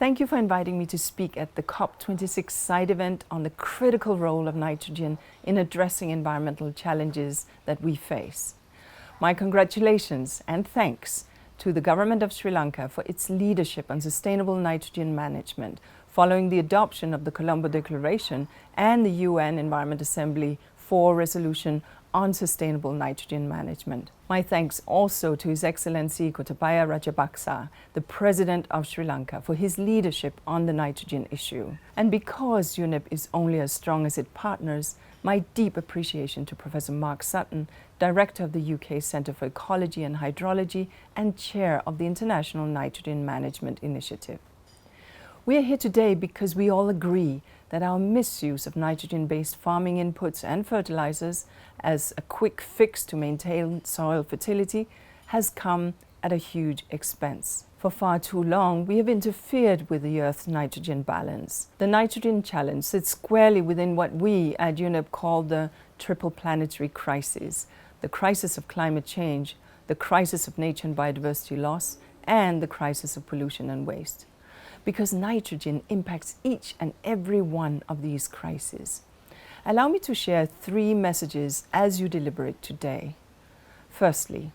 Thank you for inviting me to speak at the COP26 side event on the critical role of nitrogen in addressing environmental challenges that we face. My congratulations and thanks to the government of Sri Lanka for its leadership on sustainable nitrogen management following the adoption of the Colombo Declaration and the UN Environment Assembly 4 resolution on sustainable nitrogen management. My thanks also to His Excellency Gotabaya Rajapaksa, the President of Sri Lanka, for his leadership on the nitrogen issue. And because UNEP is only as strong as its partners, my deep appreciation to Professor Mark Sutton, Director of the UK Centre for Ecology and Hydrology and Chair of the International Nitrogen Management Initiative. We are here today because we all agree that our misuse of nitrogen-based farming inputs and fertilizers as a quick fix to maintain soil fertility has come at a huge expense. For far too long, we have interfered with the Earth's nitrogen balance. The nitrogen challenge sits squarely within what we at UNEP call the triple planetary crisis: the crisis of climate change, the crisis of nature and biodiversity loss, and the crisis of pollution and waste. Because nitrogen impacts each and every one of these crises. Allow me to share 3 messages as you deliberate today. Firstly,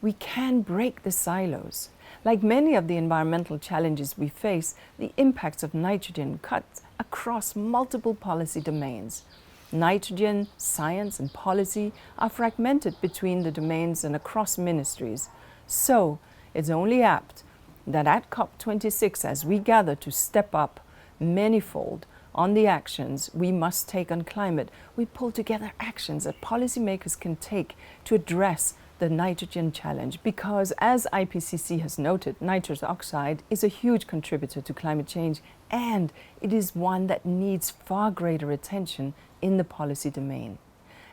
we can break the silos. Like many of the environmental challenges we face, the impacts of nitrogen cut across multiple policy domains. Nitrogen, science, and policy are fragmented between the domains and across ministries. So, it's only apt that at COP26, as we gather to step up manifold on the actions we must take on climate, we pull together actions that policymakers can take to address the nitrogen challenge. Because, as IPCC has noted, nitrous oxide is a huge contributor to climate change, and it is one that needs far greater attention in the policy domain.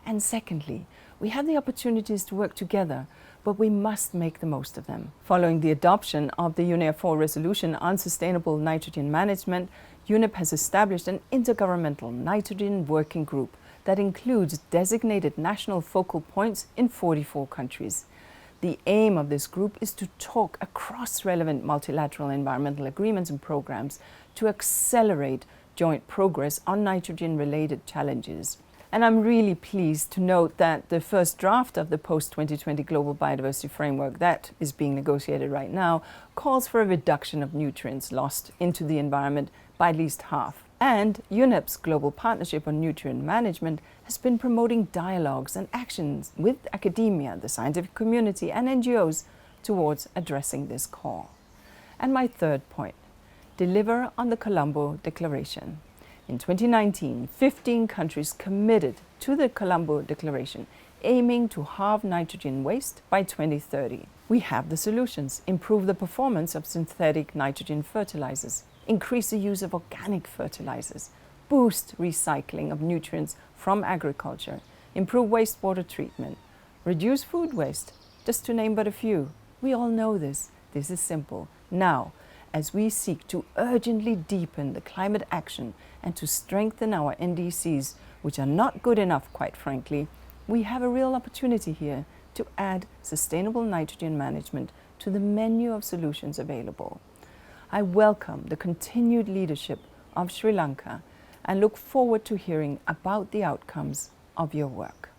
And secondly, we have the opportunities to work together, but we must make the most of them. Following the adoption of the UNEP 4 resolution on sustainable nitrogen management, UNEP has established an intergovernmental nitrogen working group that includes designated national focal points in 44 countries. The aim of this group is to talk across relevant multilateral environmental agreements and programs to accelerate joint progress on nitrogen-related challenges. And I'm really pleased to note that the first draft of the post-2020 Global Biodiversity Framework that is being negotiated right now calls for a reduction of nutrients lost into the environment by at least half. And UNEP's Global Partnership on Nutrient Management has been promoting dialogues and actions with academia, the scientific community, and NGOs towards addressing this call. And my third point, deliver on the Colombo Declaration. In 2019, 15 countries committed to the Colombo Declaration, aiming to halve nitrogen waste by 2030. We have the solutions: improve the performance of synthetic nitrogen fertilizers, increase the use of organic fertilizers, boost recycling of nutrients from agriculture, improve wastewater treatment, reduce food waste, just to name but a few. We all know this. This is simple. Now, as we seek to urgently deepen the climate action and to strengthen our NDCs, which are not good enough, quite frankly, we have a real opportunity here to add sustainable nitrogen management to the menu of solutions available. I welcome the continued leadership of Sri Lanka and look forward to hearing about the outcomes of your work.